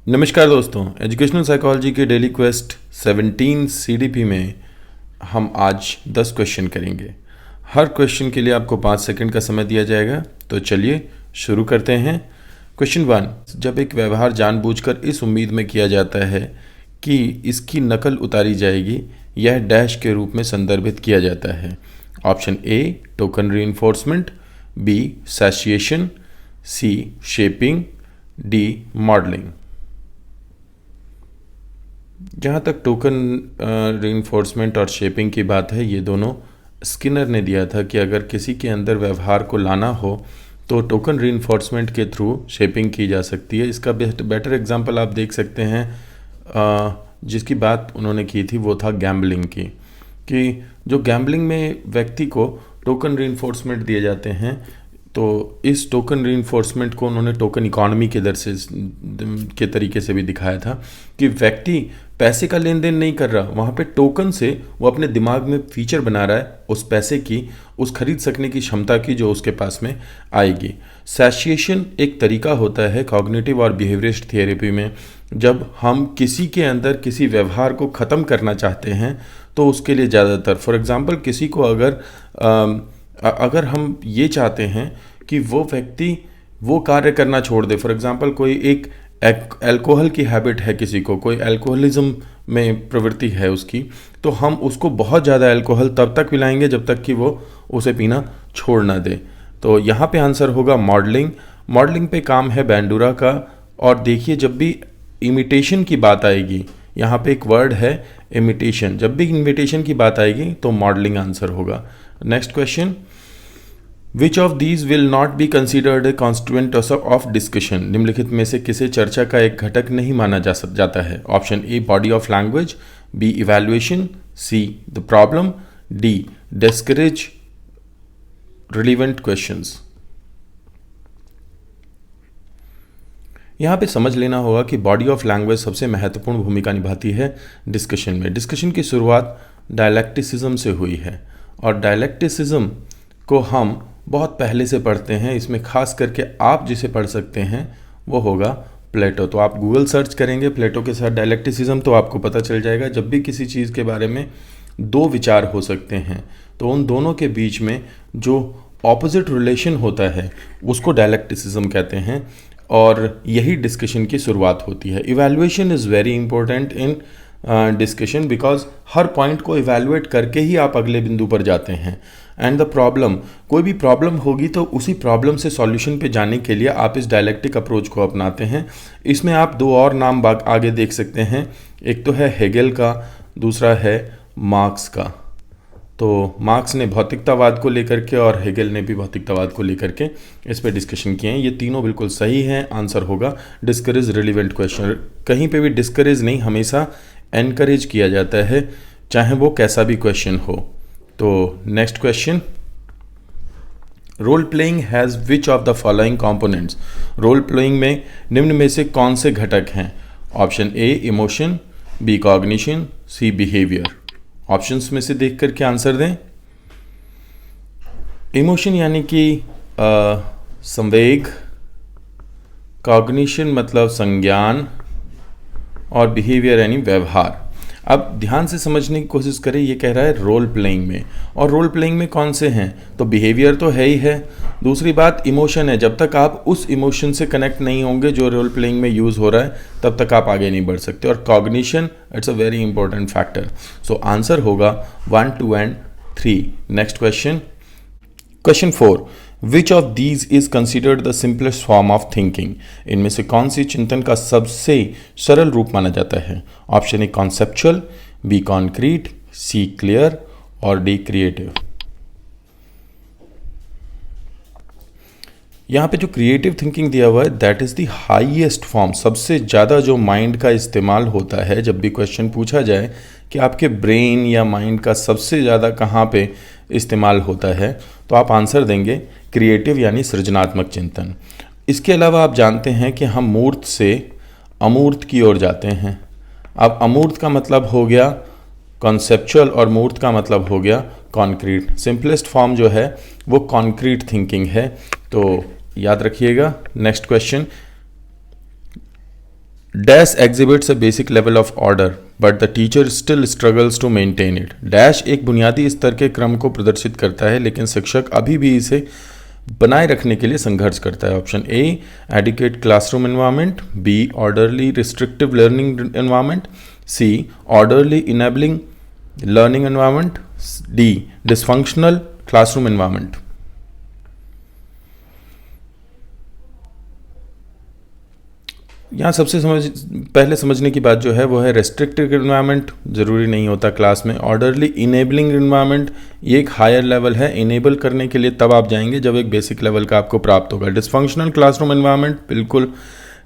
नमस्कार दोस्तों, educational psychology के डेली क्वेस्ट 17 सीडीपी में हम आज 10 क्वेश्चन करेंगे। हर क्वेश्चन के लिए आपको 5 सेकंड का समय दिया जाएगा। तो चलिए शुरू करते हैं। क्वेश्चन 1, जब एक व्यवहार जानबूझकर इस उम्मीद में किया जाता है कि इसकी नकल उतारी जाएगी, यह डैश के रूप में संदर्भित किया जाता है। Option A token reinforcement, B satiation, C shaping, D modelling. जहाँ तक टोकन रीइंफोर्समेंट और शेपिंग की बात है, ये दोनों स्किनर ने दिया था कि अगर किसी के अंदर व्यवहार को लाना हो तो टोकन रीइंफोर्समेंट के थ्रू शेपिंग की जा सकती है। इसका बेटर एग्जांपल आप देख सकते हैं, जिसकी बात उन्होंने की थी वो था गैम्बलिंग की, कि जो गैम्बलिंग में व्यक्ति को टोकन रीइंफोर्समेंट दिए जाते हैं, तो इस टोकन रीइंफोर्समेंट को उन्होंने टोकन इकॉनमी के तरीके से भी दिखाया था कि व्यक्ति पैसे का लेन देन नहीं कर रहा, वहाँ पे टोकन से वो अपने दिमाग में फीचर बना रहा है उस पैसे की, उस खरीद सकने की क्षमता की जो उसके पास में आएगी। सैशिएशन एक तरीका होता है कॉग्निटिव और बिहेवियरिस्ट थेरेपी में, जब हम किसी के अंदर किसी व्यवहार को ख़त्म करना चाहते हैं तो उसके लिए ज़्यादातर फॉर एग्ज़ाम्पल किसी को अगर हम ये चाहते हैं कि वो व्यक्ति वो कार्य करना छोड़ दे, फॉर एग्ज़ाम्पल कोई एक अल्कोहल की हैबिट है, किसी को कोई अल्कोहलिज्म में प्रवृत्ति है उसकी, तो हम उसको बहुत ज़्यादा अल्कोहल तब तक पिलाएंगे जब तक कि वो उसे पीना छोड़ ना दे। तो यहाँ पे आंसर होगा मॉडलिंग। मॉडलिंग पे काम है बैंडूरा का। और देखिए, जब भी इमिटेशन की बात आएगी, यहाँ पे एक वर्ड है इमिटेशन, जब भी इमिटेशन की बात आएगी तो मॉडलिंग आंसर होगा। Next question, which of these will not be considered a constituent of discussion. निम्नलिखित में से किसे चर्चा का एक घटक नहीं माना जाता है। Option A body of language, B evaluation, C the problem, D discourage relevant questions. यहाँ पे समझ लेना होगा कि बॉडी ऑफ लैंग्वेज सबसे महत्वपूर्ण भूमिका निभाती है डिस्कशन में। डिस्कशन की शुरुआत डायलेक्टिसिज्म से हुई है और डायलेक्टिसिज्म को हम बहुत पहले से पढ़ते हैं। इसमें खास करके आप जिसे पढ़ सकते हैं वो होगा प्लेटो। तो आप गूगल सर्च करेंगे प्लेटो के साथ डायलेक्टिसिज्म तो आपको पता चल जाएगा। जब भी किसी चीज़ के बारे में दो विचार हो सकते हैं तो उन दोनों के बीच में जो ऑपोजिट रिलेशन होता है उसको डायलेक्टिसिज्म कहते हैं, और यही डिस्कशन की शुरुआत होती है। Evaluation is very important in discussion, because her point को इवैल्यूएट करके ही आप अगले बिंदु पर जाते हैं। एंड द प्रॉब्लम, कोई भी प्रॉब्लम होगी तो उसी प्रॉब्लम से सॉल्यूशन पे जाने के लिए आप इस डायलेक्टिक अप्रोच को अपनाते हैं। इसमें आप दो और नाम आगे देख सकते हैं, एक तो है हेगेल का, दूसरा है मार्क्स का। तो मार्क्स ने भौतिकतावाद को लेकर के और हेगेल ने भी भौतिकतावाद को लेकर के इस पर डिस्कशन किए हैं। ये तीनों बिल्कुल सही हैं। आंसर होगा डिस्करेज रिलेवेंट क्वेश्चन। कहीं पे भी डिस्करेज नहीं, हमेशा एनकरेज किया जाता है, चाहे वो कैसा भी क्वेश्चन हो। तो next question, role playing has which of the following components. Role playing में निम्न में से कौन से घटक हैं। Option A emotion, B cognition, C behaviour. Options में से देख करके आंसर दें। इमोशन यानी कि संवेग, कॉग्निशन मतलब संज्ञान, और बिहेवियर यानी व्यवहार। अब ध्यान से समझने की कोशिश करें, ये कह रहा है रोल प्लेइंग में, और रोल प्लेइंग में कौन से हैं, तो बिहेवियर तो है ही है। दूसरी बात इमोशन है, जब तक आप उस इमोशन से कनेक्ट नहीं होंगे जो रोल प्लेइंग में यूज़ हो रहा है तब तक आप आगे नहीं बढ़ सकते। और cognition it's a very important factor. So answer होगा 1, 2 and 3। Next question, question 4, which of these is considered the simplest form of thinking. इनमें से कौन सी चिंतन का सबसे सरल रूप माना जाता है। Option A conceptual, B concrete, C clear, और डी क्रिएटिव। यहाँ पे जो क्रिएटिव थिंकिंग दिया हुआ है that is the highest form. सबसे ज़्यादा जो माइंड का इस्तेमाल होता है, जब भी क्वेश्चन पूछा जाए कि आपके ब्रेन या माइंड का सबसे ज़्यादा कहाँ पे इस्तेमाल होता है, तो आप आंसर देंगे क्रिएटिव यानी सृजनात्मक चिंतन। इसके अलावा आप जानते हैं कि हम मूर्त से अमूर्त की ओर जाते हैं। अब अमूर्त का मतलब हो गया कॉन्सेप्चुअल और मूर्त का मतलब हो गया कॉन्क्रीट। सिंपलेस्ट फॉर्म जो है वो कॉन्क्रीट थिंकिंग है, तो याद रखिएगा। Next question, dash exhibits a basic level of order but the teacher still struggles to maintain it. Dash एक बुनियादी स्तर के क्रम को प्रदर्शित करता है लेकिन शिक्षक अभी भी इसे बनाए रखने के लिए संघर्ष करता है। Option A adequate classroom environment, B orderly restrictive learning environment, C orderly enabling learning environment, D dysfunctional classroom environment. यहाँ सबसे पहले समझने की बात जो है वो है रेस्ट्रिक्टिव एनवायरनमेंट ज़रूरी नहीं होता क्लास में। ऑर्डरली इनेबलिंग एनवायरनमेंट ये एक हायर लेवल है, इनेबल करने के लिए तब आप जाएंगे जब एक बेसिक लेवल का आपको प्राप्त होगा। डिसफंक्शनल क्लासरूम एनवायरनमेंट बिल्कुल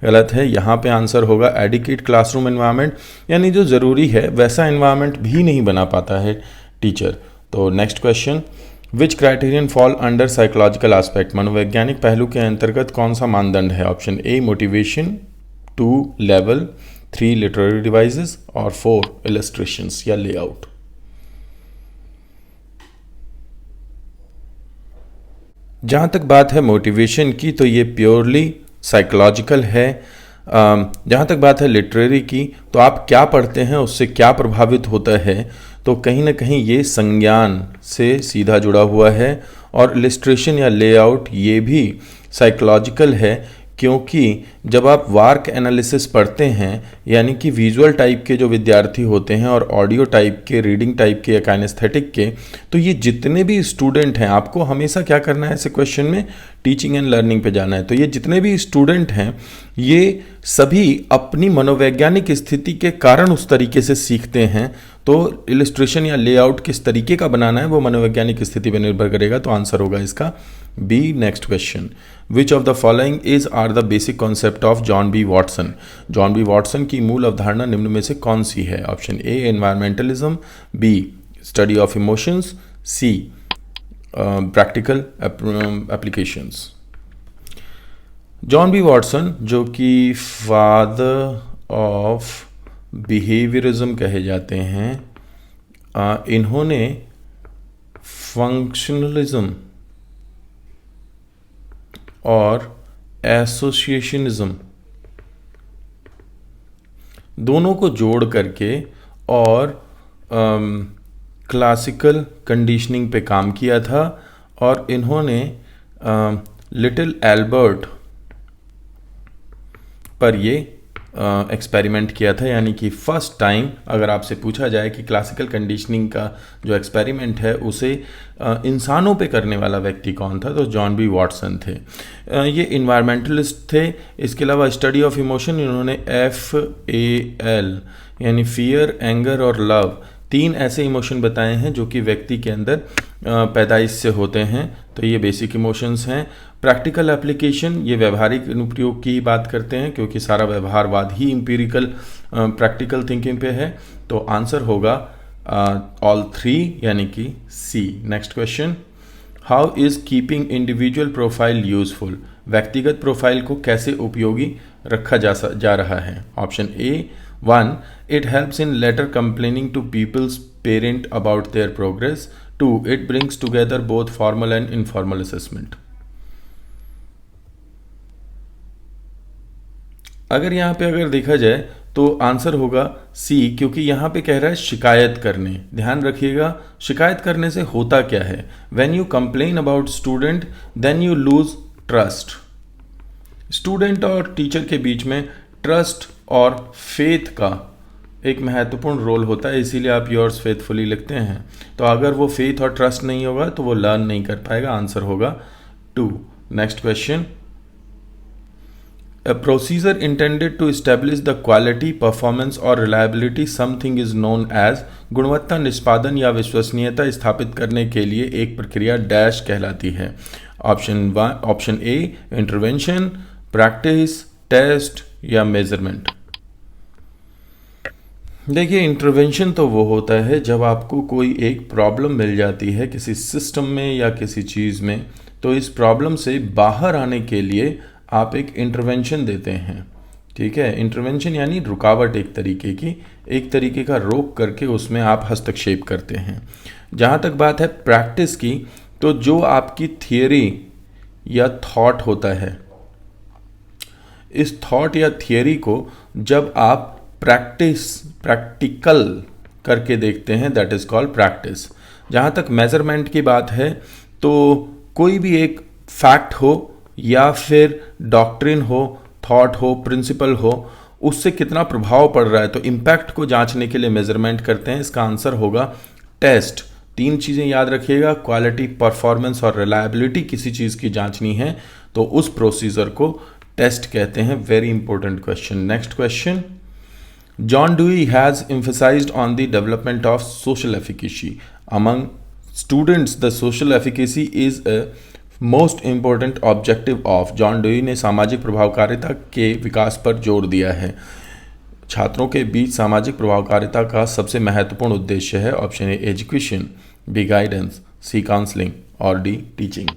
गलत है। यहाँ पे आंसर होगा एडिक्वेट क्लासरूम एनवायरनमेंट, यानी जो ज़रूरी है वैसा एनवायरनमेंट भी नहीं बना पाता है टीचर। तो next question, which criterion fall under psychological aspect. मनोवैज्ञानिक पहलू के अंतर्गत कौन सा मानदंड है। Option A motivation, 2 level, 3 literary devices और 4 इलस्ट्रेशंस या लेआउट। जहाँ तक बात है मोटिवेशन की तो ये प्योरली साइकोलॉजिकल है। जहाँ तक बात है लिटरेरी की तो आप क्या पढ़ते हैं उससे क्या प्रभावित होता है, तो कहीं ना कहीं ये संज्ञान से सीधा जुड़ा हुआ है। और इलस्ट्रेशन या लेआउट ये भी साइकोलॉजिकल है, क्योंकि जब आप वार्क एनालिसिस पढ़ते हैं यानी कि विजुअल टाइप के जो विद्यार्थी होते हैं और ऑडियो टाइप के, रीडिंग टाइप के या काइनेस्थेटिक के, तो ये जितने भी स्टूडेंट हैं, आपको हमेशा क्या करना है ऐसे क्वेश्चन में, टीचिंग एंड लर्निंग पे जाना है। तो ये जितने भी स्टूडेंट हैं ये सभी अपनी मनोवैज्ञानिक स्थिति के कारण उस तरीके से सीखते हैं। तो इलस्ट्रेशन या लेआउट किस तरीके का बनाना है वो मनोवैज्ञानिक स्थिति पर निर्भर करेगा। तो आंसर होगा इसका B. Next question, which of the following is are the basic concept of John B Watson. John B Watson की मूल अवधारणा निम्न में से कौन सी है। Option A environmentalism, B study of emotions, C practical applications. John B Watson जो कि फादर ऑफ बिहेवियरिज्म कहे जाते हैं, इन्होंने फंक्शनलिज्म और एसोसिएशनिज्म दोनों को जोड़ करके और क्लासिकल कंडीशनिंग पे काम किया था। और इन्होंने लिटिल एल्बर्ट पर ये एक्सपेरिमेंट किया था, यानी कि फर्स्ट टाइम अगर आपसे पूछा जाए कि क्लासिकल कंडीशनिंग का जो एक्सपेरिमेंट है उसे इंसानों पे करने वाला व्यक्ति कौन था, तो जॉन बी वॉटसन थे। ये इन्वायरमेंटलिस्ट थे। इसके अलावा स्टडी ऑफ इमोशन इन्होंने FAL यानी फियर, एंगर और लव, 3 ऐसे इमोशन बताए हैं जो कि व्यक्ति के अंदर पैदाइश से होते हैं। तो ये बेसिक इमोशंस हैं। प्रैक्टिकल एप्लीकेशन ये व्यवहारिक अनुप्रयोग की ही बात करते हैं, क्योंकि सारा व्यवहारवाद ही इंपीरिकल प्रैक्टिकल थिंकिंग पे है। तो आंसर होगा ऑल 3 यानी कि C. Next question, how is keeping individual profile useful. व्यक्तिगत प्रोफाइल को कैसे उपयोगी रखा जा रहा है। Option A 1 it helps in later complaining to peoples parent about their progress, 2 it brings together both formal and informal assessment. अगर यहाँ पे अगर देखा जाए तो आंसर होगा सी, क्योंकि यहाँ पे कह रहा है शिकायत करने। ध्यान रखिएगा शिकायत करने से होता क्या है, when you complain about student then you lose trust. Student और टीचर के बीच में ट्रस्ट और फेथ का एक महत्वपूर्ण रोल होता है, इसीलिए आप योर्स फेथफुली लिखते हैं। तो अगर वो फेथ और ट्रस्ट नहीं होगा तो वो लर्न नहीं कर पाएगा। आंसर होगा 2। Next question, A procedure intended to establish the quality, performance or reliability something is known as। गुणवत्ता, निष्पादन या विश्वसनीयता स्थापित करने के लिए एक प्रक्रिया डैश कहलाती है। Option A intervention, practice, test या मेजरमेंट। देखिए इंटरवेंशन तो वो होता है जब आपको कोई एक प्रॉब्लम मिल जाती है किसी सिस्टम में या किसी चीज़ में, तो इस प्रॉब्लम से बाहर आने के लिए आप एक इंटरवेंशन देते हैं। ठीक है, इंटरवेंशन यानी रुकावट, एक तरीके का रोक करके उसमें आप हस्तक्षेप करते हैं। जहाँ तक बात है प्रैक्टिस की, तो जो आपकी थियरी या थॉट होता है इस थॉट या थियरी को जब आप प्रैक्टिकल करके देखते हैं, दैट इज़ कॉल्ड प्रैक्टिस। जहाँ तक मेज़रमेंट की बात है, तो कोई भी एक फैक्ट हो या फिर डॉक्ट्रिन हो, थॉट हो, प्रिंसिपल हो, उससे कितना प्रभाव पड़ रहा है, तो इम्पैक्ट को जांचने के लिए मेजरमेंट करते हैं। इसका आंसर होगा टेस्ट। 3 चीज़ें याद रखिएगा, क्वालिटी, परफॉर्मेंस और रिलायबिलिटी किसी चीज़ की जांचनी है तो उस प्रोसीजर को टेस्ट कहते हैं। Very important question. Next question, John Dewey has emphasized on the development of social efficacy. Among students, the social efficacy is a most important objective of. John dewy ने सामाजिक प्रभावकारिता के विकास पर जोर दिया है। छात्रों के बीच सामाजिक प्रभावकारिता का सबसे महत्वपूर्ण उद्देश्य है। Option A education, B guidance, C counselling और डी टीचिंग।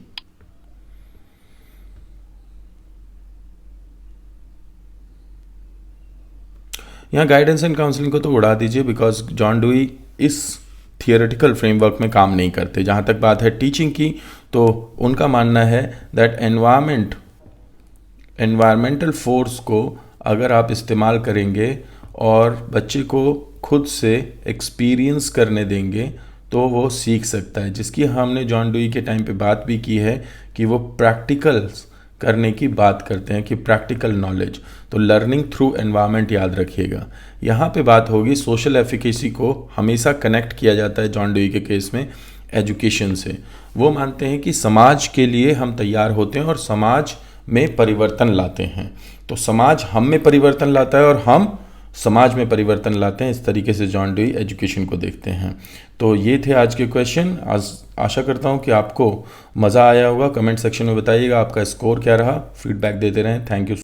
यहाँ गाइडेंस एंड काउंसलिंग को तो उड़ा दीजिए, बिकॉज जॉन डुई इस थियोरेटिकल फ्रेमवर्क में काम नहीं करते। जहाँ तक बात है टीचिंग की, तो उनका मानना है दैट एनवायरमेंटल फोर्स को अगर आप इस्तेमाल करेंगे और बच्चे को खुद से एक्सपीरियंस करने देंगे तो वो सीख सकता है, जिसकी हमने जॉन डुई के टाइम पे बात भी की है कि वो प्रैक्टिकल्स करने की बात करते हैं, कि प्रैक्टिकल नॉलेज। तो लर्निंग थ्रू एनवायरनमेंट याद रखिएगा। यहाँ पे बात होगी सोशल एफिकेसी को हमेशा कनेक्ट किया जाता है जॉन डुई के केस में एजुकेशन से। वो मानते हैं कि समाज के लिए हम तैयार होते हैं और समाज में परिवर्तन लाते हैं। तो समाज हम में परिवर्तन लाता है और हम समाज में परिवर्तन लाते हैं। इस तरीके से जॉन डुई एजुकेशन को देखते हैं। तो ये थे आज के क्वेश्चन। आज आशा करता हूँ कि आपको मज़ा आया होगा। कमेंट सेक्शन में बताइएगा आपका स्कोर क्या रहा, फीडबैक देते रहें। Thank you.